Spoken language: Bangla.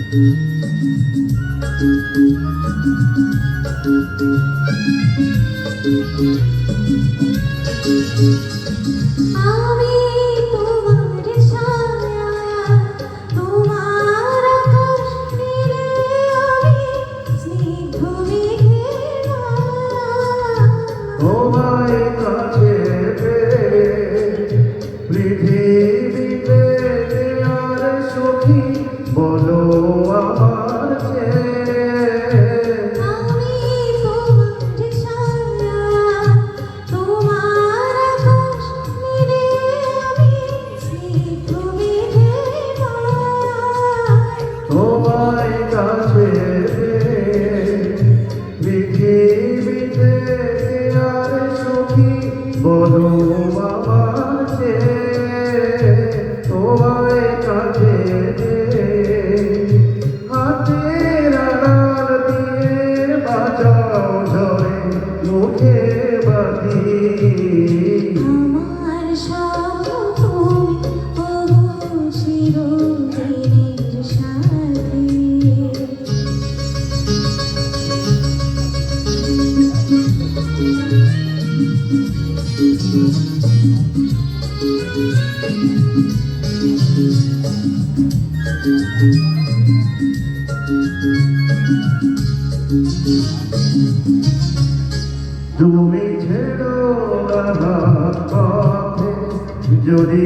আমি তোমার ছায়া, তোমার আকাশ নীলে, আমি স্নিগ্ধ মেঘের মালা। তোমায় কাছে পেয়ে পৃথিবীতে আর সখী বলো আমার চেয়ে। আমি তোমার ছায়া, তোমার আকাশ নীলে, আমি স্নিগ্ধ মেঘের মালা। তোমায় কাছে পেয়ে পৃথিবীতে আর সখী বলো আমার চেয়ে। তোমায় কাছে পেয়ে হাতের আড়াল দিয়ে বাজাও ঝরে মুখে বাঁধি। আমার স্বপ্ন তুমি, ওগো চিরদিনের সাথী। তুমি ছেড়ো না পথে যদি